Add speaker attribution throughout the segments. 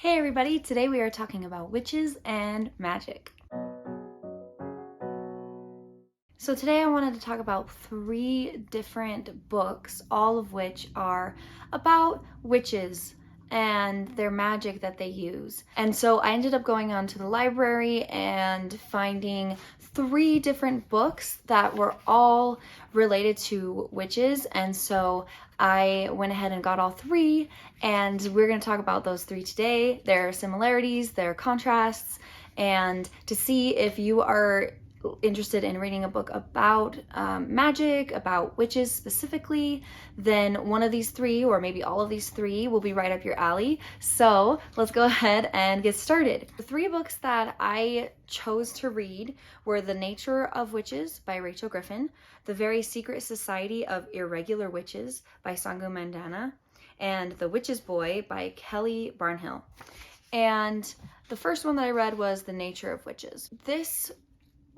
Speaker 1: Hey everybody, today we are talking about witches and magic. So today I wanted to talk about 3 different books, all of which are about witches and their magic that they use. And so I ended up going onto the library and finding 3 different books that were all related to witches. And so I went ahead and got all 3, and we're going to talk about those 3 today, their similarities, their contrasts, and to see if you are interested in reading a book about magic, about witches specifically, then one of these 3, or maybe all of these 3, will be right up your alley. So let's go ahead and get started. The 3 books that I chose to read were The Nature of Witches by Rachel Griffin, The Very Secret Society of Irregular Witches by Sangu Mandana, and The Witch's Boy by Kelly Barnhill. And the first one that I read was The Nature of Witches. This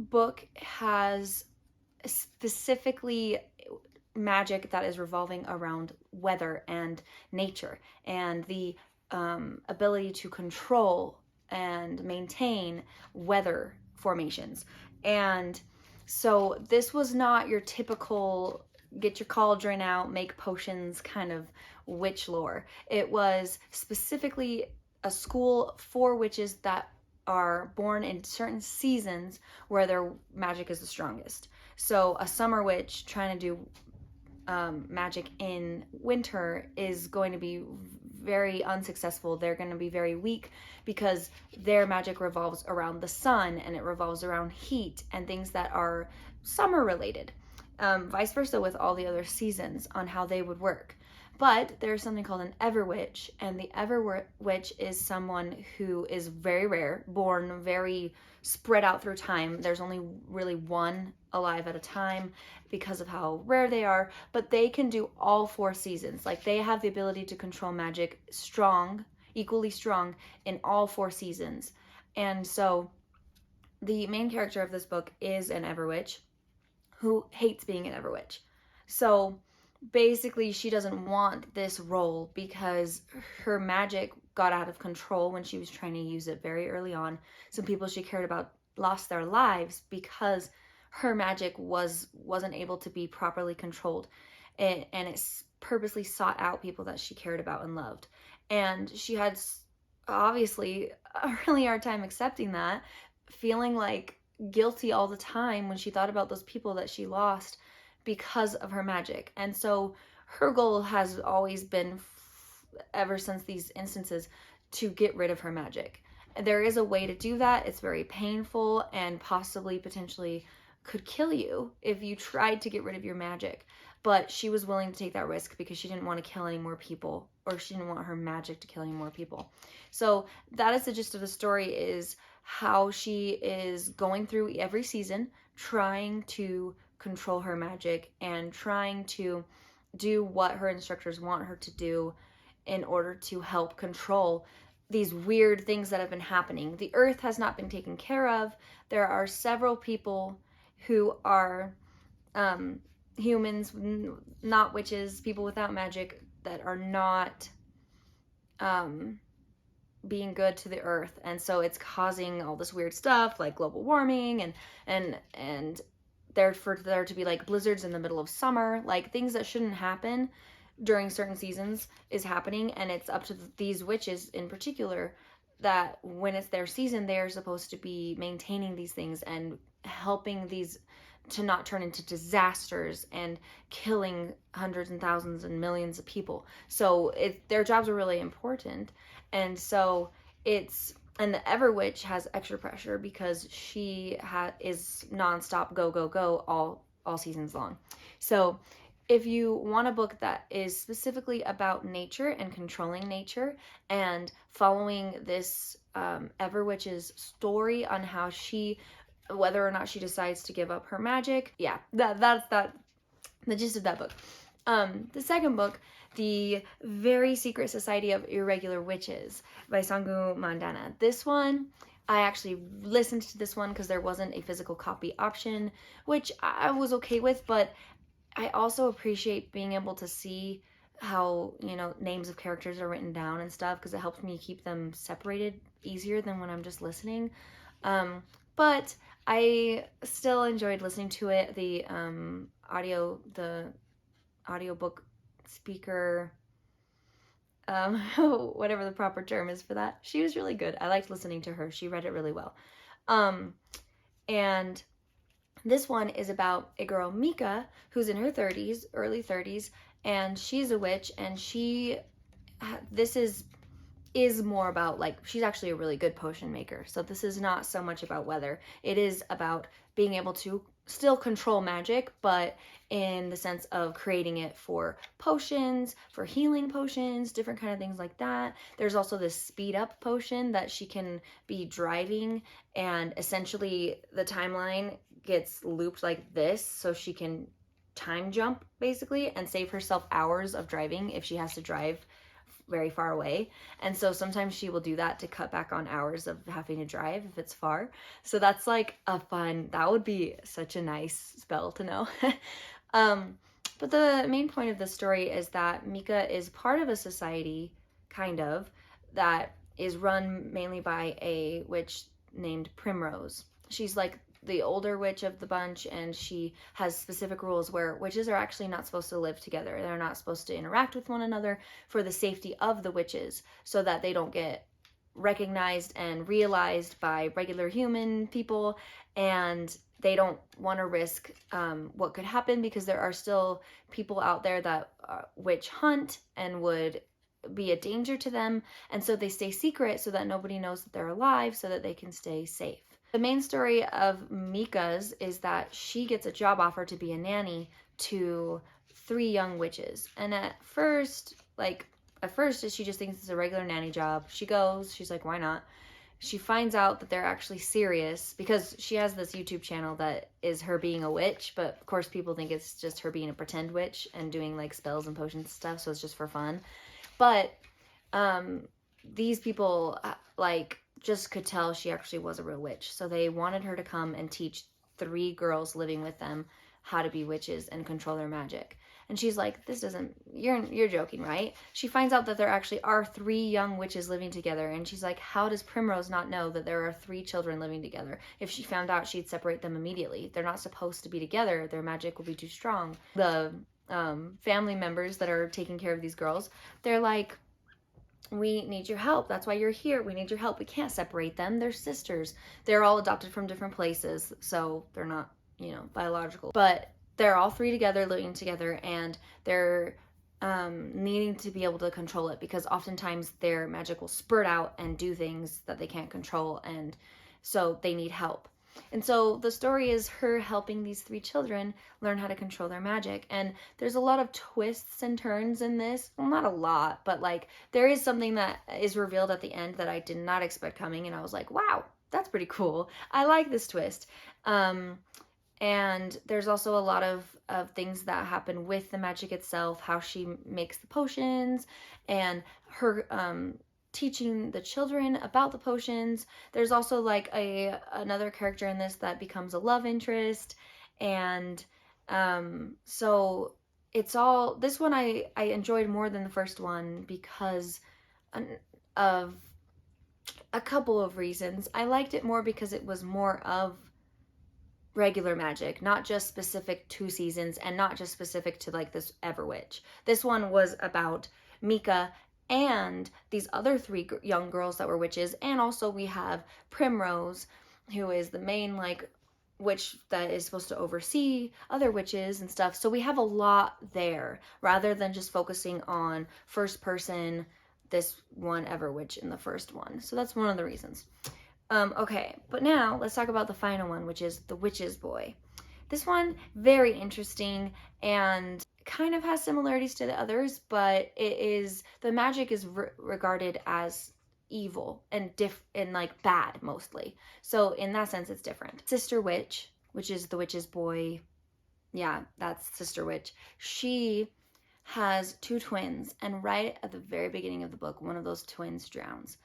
Speaker 1: book has specifically magic that is revolving around weather and nature and the ability to control and maintain weather formations. And so this was not your typical get your cauldron out, make potions kind of witch lore. It was specifically a school for witches that are born in certain seasons where their magic is the strongest. So a summer witch trying to do magic in winter is going to be very unsuccessful. They're going to be very weak because their magic revolves around the sun and it revolves around heat and things that are summer related. Vice versa with all the other seasons on how they would work. But there's something called an Everwitch, and the Everwitch is someone who is very rare, born very spread out through time. There's only really one alive at a time because of how rare they are, but they can do all 4 seasons. Like, they have the ability to control magic equally strong in all 4 seasons. And so the main character of this book is an Everwitch who hates being an Everwitch. So basically, she doesn't want this role because her magic got out of control when she was trying to use it very early on. Some people she cared about lost their lives because her magic wasn't able to be properly controlled, and it purposely sought out people that she cared about and loved. And she had obviously a really hard time accepting that, feeling like guilty all the time when she thought about those people that she lost because of her magic. And so her goal has always been, ever since these instances, to get rid of her magic. There is a way to do that. It's very painful and possibly potentially could kill you if you tried to get rid of your magic. But she was willing to take that risk because she didn't want to kill any more people, or she didn't want her magic to kill any more people. So that is the gist of the story, is how she is going through every season trying to control her magic and trying to do what her instructors want her to do in order to help control these weird things that have been happening. The earth has not been taken care of. There are several people who are humans, not witches, people without magic, that are not being good to the earth. And so it's causing all this weird stuff like global warming and for there to be like blizzards in the middle of summer, like things that shouldn't happen during certain seasons is happening. And it's up to these witches in particular that when it's their season, they're supposed to be maintaining these things and helping these to not turn into disasters and killing hundreds and thousands and millions of people. So their jobs are really important. And so and the Everwitch has extra pressure because she is nonstop go, go, go all seasons long. So if you want a book that is specifically about nature and controlling nature and following this Everwitch's story on how whether or not she decides to give up her magic, that's the gist of that book. The second book, The Very Secret Society of Irregular Witches by Sangu Mandana. This one, I actually listened to this one because there wasn't a physical copy option, which I was okay with, but I also appreciate being able to see how, you know, names of characters are written down and stuff, because it helps me keep them separated easier than when I'm just listening. But I still enjoyed listening to it. The audiobook speaker, whatever the proper term is for that, she was really good. I liked listening to her. She read it really well. And this one is about a girl, Mika, who's in her 30s, early 30s, and she's a witch, and this is more about, like, she's actually a really good potion maker. So this is not so much about weather. It is about being able to still control magic, but in the sense of creating it for potions, for healing potions, different kind of things like that. There's also this speed up potion that she can be driving, and essentially the timeline gets looped like this, so she can time jump basically and save herself hours of driving if she has to drive very far away. And so sometimes she will do that to cut back on hours of having to drive if it's far. So that's like that would be such a nice spell to know. But the main point of the story is that Mika is part of a society, kind of, that is run mainly by a witch named Primrose. She's like the older witch of the bunch, and she has specific rules where witches are actually not supposed to live together. They're not supposed to interact with one another for the safety of the witches, so that they don't get recognized and realized by regular human people, and they don't want to risk what could happen, because there are still people out there that witch hunt and would be a danger to them, and so they stay secret so that nobody knows that they're alive, so that they can stay safe. The main story of Mika's is that she gets a job offer to be a nanny to 3 young witches. And at first, she just thinks it's a regular nanny job. She goes, she's like, why not? She finds out that they're actually serious, because she has this YouTube channel that is her being a witch, but of course people think it's just her being a pretend witch and doing like spells and potions and stuff, so it's just for fun. But these people just could tell she actually was a real witch. So they wanted her to come and teach 3 girls living with them how to be witches and control their magic. And she's like, you're joking, right? She finds out that there actually are 3 young witches living together. And she's like, how does Primrose not know that there are 3 children living together? If she found out, she'd separate them immediately. They're not supposed to be together. Their magic will be too strong. The family members that are taking care of these girls, they're like, we need your help. That's why you're here. We need your help. We can't separate them. They're sisters. They're all adopted from different places, so they're not, biological. But they're all 3 together, living together, and they're needing to be able to control it, because oftentimes their magic will spurt out and do things that they can't control, and so they need help. And so the story is her helping these 3 children learn how to control their magic. And there's a lot of twists and turns in this. Well, not a lot, but there is something that is revealed at the end that I did not expect coming. And I was like, wow, that's pretty cool. I like this twist. And there's also a lot of things that happen with the magic itself, how she makes the potions, and her teaching the children about the potions. There's also another character in this that becomes a love interest, and so it's all, this one I enjoyed more than the first one because of a couple of reasons. I liked it more because it was more of regular magic, not just specific to seasons, and not just specific to this Everwitch. This one was about Mika and these other 3 young girls that were witches, and also we have Primrose, who is the main witch that is supposed to oversee other witches and stuff. So we have a lot there, rather than just focusing on first person, this one Everwitch in the first one. So that's one of the reasons. Okay, but now let's talk about the final one, which is The Witch's Boy. This one, very interesting, and kind of has similarities to the others, but the magic is regarded as evil and bad mostly. So in that sense, it's different. Sister Witch, which is the witch's boy. Yeah, that's Sister Witch. She has 2 twins, and right at the very beginning of the book, one of those twins drowns.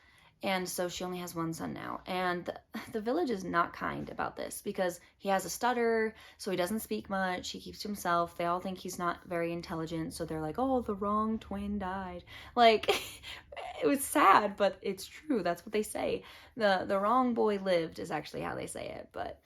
Speaker 1: And so she only has one son now. And the village is not kind about this because he has a stutter, so he doesn't speak much. He keeps to himself. They all think he's not very intelligent, so they're like, oh, the wrong twin died. Like, it was sad, but it's true. That's what they say. The wrong boy lived is actually how they say it. But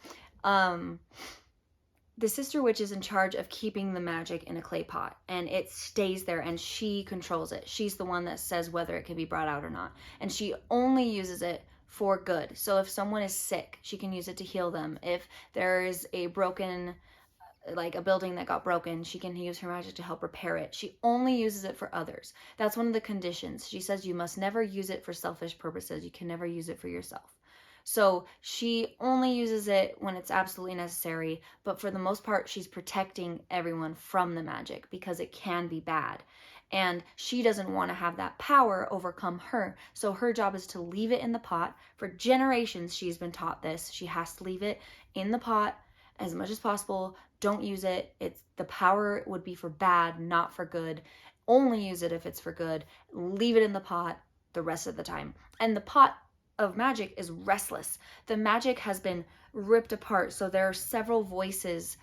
Speaker 1: the sister witch is in charge of keeping the magic in a clay pot, and it stays there, and she controls it. She's the one that says whether it can be brought out or not, and she only uses it for good. So if someone is sick, she can use it to heal them. If there is a broken, like a building that got broken, she can use her magic to help repair it. She only uses it for others. That's one of the conditions. She says you must never use it for selfish purposes. You can never use it for yourself. So she only uses it when it's absolutely necessary, but for the most part, she's protecting everyone from the magic because it can be bad. And she doesn't want to have that power overcome her. So her job is to leave it in the pot. For generations, she's been taught this. She has to leave it in the pot as much as possible. Don't use it. The power would be for bad, not for good. Only use it if it's for good. Leave it in the pot the rest of the time. And the pot of magic is restless. The magic has been ripped apart, so there are several voices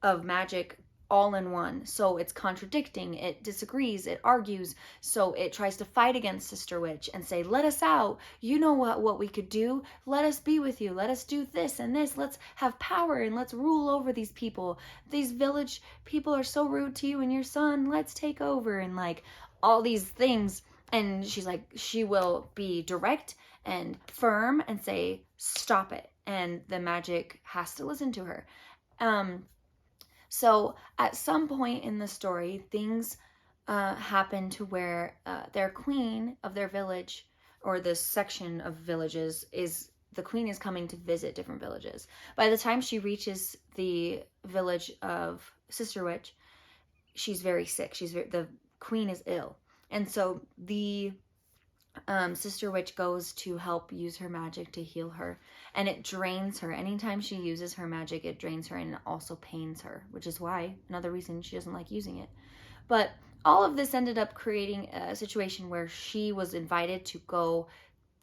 Speaker 1: of magic all in one. So it's contradicting, it disagrees, it argues, so it tries to fight against Sister Witch and say, let us out, you know what we could do, let us be with you, let us do this and this, let's have power and let's rule over these people. These village people are so rude to you and your son, let's take over, and like all these things. And she's like, she will be direct and firm and say, stop it. And the magic has to listen to her. So at some point in the story, things happen to where their queen of their village, or this section of villages, the queen is coming to visit different villages. By the time she reaches the village of Sister Witch, she's very sick. The queen is ill. And so the Sister Witch goes to help use her magic to heal her, and it drains her. Anytime she uses her magic, it drains her, and it also pains her, which is why, another reason she doesn't like using it. But all of this ended up creating a situation where she was invited to go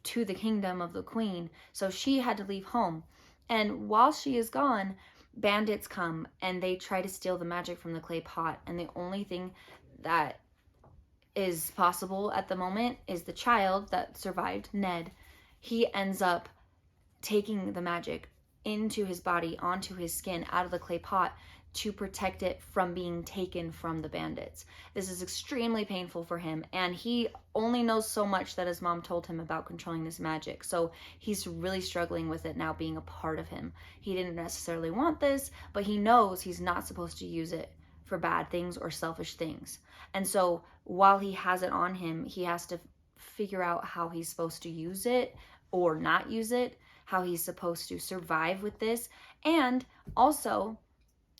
Speaker 1: to the kingdom of the queen, so she had to leave home. And while she is gone, bandits come, and they try to steal the magic from the clay pot, and the only thing that is possible at the moment is the child that survived, Ned. He ends up taking the magic into his body, onto his skin, out of the clay pot to protect it from being taken from the bandits. This is extremely painful for him, and he only knows so much that his mom told him about controlling this magic, so he's really struggling with it now being a part of him. He didn't necessarily want this, but he knows he's not supposed to use it for bad things or selfish things. And so while he has it on him, he has to figure out how he's supposed to use it or not use it, how he's supposed to survive with this. And also,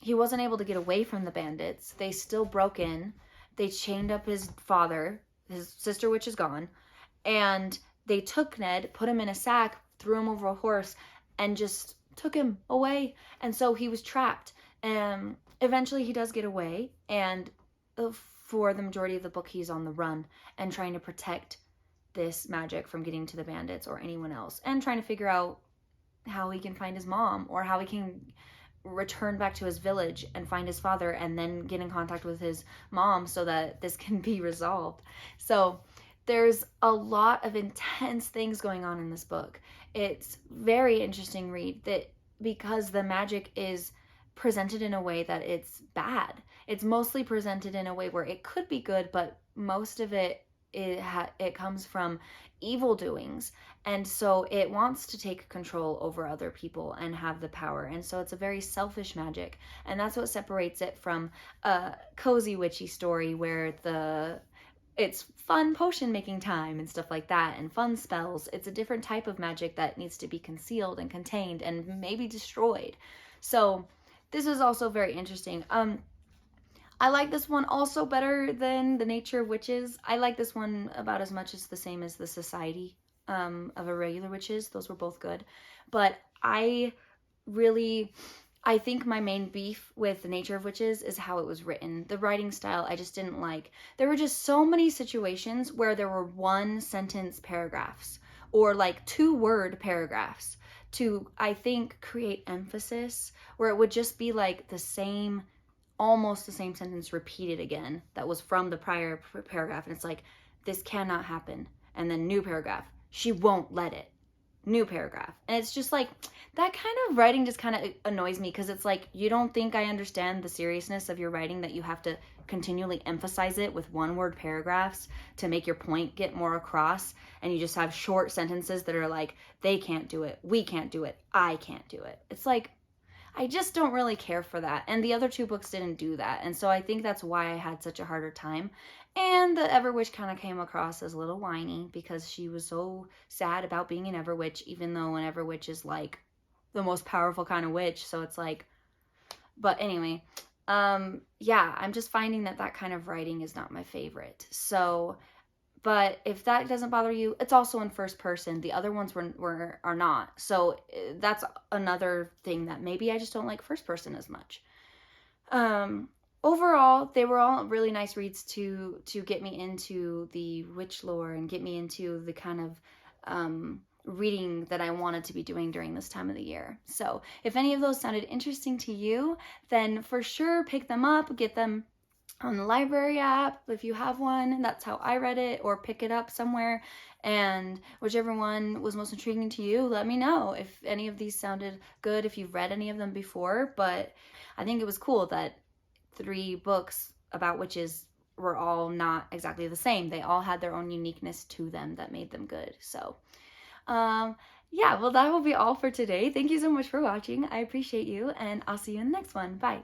Speaker 1: he wasn't able to get away from the bandits. They still broke in. They chained up his father. His sister witch is gone. And they took Ned, put him in a sack, threw him over a horse, and just took him away. And so he was trapped. And eventually he does get away, and for the majority of the book he's on the run and trying to protect this magic from getting to the bandits or anyone else, and trying to figure out how he can find his mom, or how he can return back to his village and find his father and then get in contact with his mom so that this can be resolved. So there's a lot of intense things going on in this book. It's very interesting read, that because the magic is presented in a way that it's bad. It's mostly presented in a way where it could be good, but most of it comes from evil doings, and so it wants to take control over other people and have the power, and so it's a very selfish magic, and that's what separates it from a cozy witchy story where it's fun potion making time and stuff like that, and fun spells. It's a different type of magic that needs to be concealed and contained and maybe destroyed. So this is also very interesting. I like this one also better than The Nature of Witches. I like this one about as much as the same as The Society of Irregular Witches. Those were both good. But I think my main beef with The Nature of Witches is how it was written. The writing style I just didn't like. There were just so many situations where there were one sentence paragraphs, or like 2-word paragraphs to, I think, create emphasis, where it would just be like the same, almost the same sentence repeated again that was from the prior paragraph. And it's like, this cannot happen. And then new paragraph, she won't let it. New paragraph. And it's just like, that kind of writing just kind of annoys me, because it's like, you don't think I understand the seriousness of your writing, that you have to continually emphasize it with 1-word paragraphs to make your point get more across, and you just have short sentences that are like, they can't do it, we can't do it, I can't do it. It's like, I just don't really care for that. And the other 2 books didn't do that. And so I think that's why I had such a harder time. And the Everwitch kind of came across as a little whiny, because she was so sad about being an Everwitch, even though an Everwitch is like the most powerful kind of witch. So it's like, but anyway, yeah, I'm just finding that that kind of writing is not my favorite. So, but if that doesn't bother you, it's also in first person. The other ones are not. So that's another thing, that maybe I just don't like first person as much. Overall, they were all really nice reads to get me into the witch lore and get me into the kind of reading that I wanted to be doing during this time of the year. So if any of those sounded interesting to you, then for sure pick them up, get them on the library app if you have one. That's how I read it, or pick it up somewhere. And whichever one was most intriguing to you, let me know if any of these sounded good, if you've read any of them before. But I think it was cool that 3 books about witches were all not exactly the same. They all had their own uniqueness to them that made them good. So yeah, well, that will be all for today. Thank you so much for watching. I appreciate you, and I'll see you in the next one. Bye.